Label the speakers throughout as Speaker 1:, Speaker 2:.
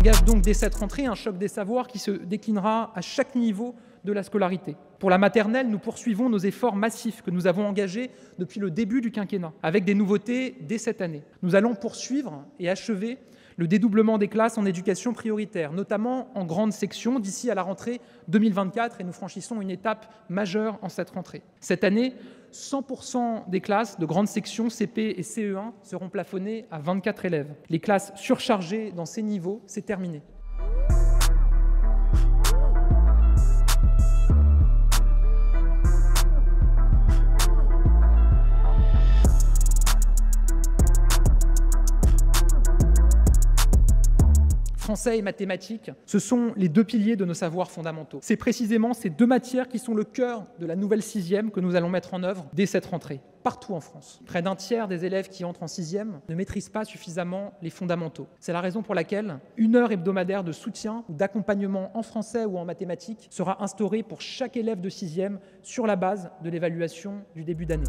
Speaker 1: Engage donc dès cette rentrée un choc des savoirs qui se déclinera à chaque niveau de la scolarité. Pour la maternelle, nous poursuivons nos efforts massifs que nous avons engagés depuis le début du quinquennat, avec des nouveautés dès cette année. Nous allons poursuivre et achever le dédoublement des classes en éducation prioritaire, notamment en grande section, d'ici à la rentrée 2024, et nous franchissons une étape majeure en cette rentrée. Cette année, 100% des classes de grande section CP et CE1 seront plafonnées à 24 élèves. Les classes surchargées dans ces niveaux, c'est terminé. Français et mathématiques, ce sont les deux piliers de nos savoirs fondamentaux. C'est précisément ces deux matières qui sont le cœur de la nouvelle sixième que nous allons mettre en œuvre dès cette rentrée, partout en France. Près d'un tiers des élèves qui entrent en sixième ne maîtrisent pas suffisamment les fondamentaux. C'est la raison pour laquelle une heure hebdomadaire de soutien ou d'accompagnement en français ou en mathématiques sera instaurée pour chaque élève de sixième sur la base de l'évaluation du début d'année.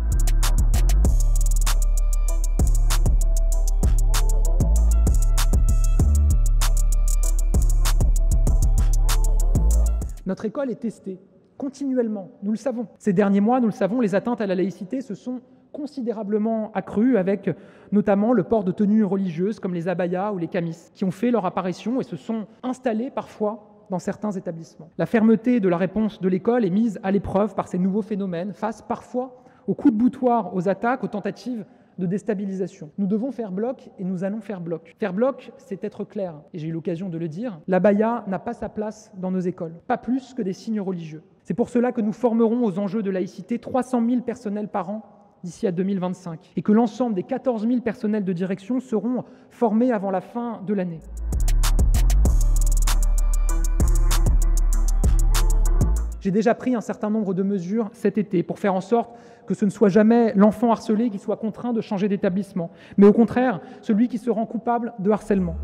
Speaker 1: Notre école est testée continuellement, nous le savons. Ces derniers mois, nous le savons, les atteintes à la laïcité se sont considérablement accrues, avec notamment le port de tenues religieuses comme les abayas ou les camis, qui ont fait leur apparition et se sont installés parfois dans certains établissements. La fermeté de la réponse de l'école est mise à l'épreuve par ces nouveaux phénomènes, face parfois aux coups de boutoir, aux attaques, aux tentatives de déstabilisation. Nous devons faire bloc et nous allons faire bloc. Faire bloc, c'est être clair. Et j'ai eu l'occasion de le dire, l'abaya n'a pas sa place dans nos écoles, pas plus que des signes religieux. C'est pour cela que nous formerons aux enjeux de laïcité 300 000 personnels par an d'ici à 2025 et que l'ensemble des 14 000 personnels de direction seront formés avant la fin de l'année. J'ai déjà pris un certain nombre de mesures cet été pour faire en sorte que ce ne soit jamais l'enfant harcelé qui soit contraint de changer d'établissement, mais au contraire, celui qui se rend coupable de harcèlement.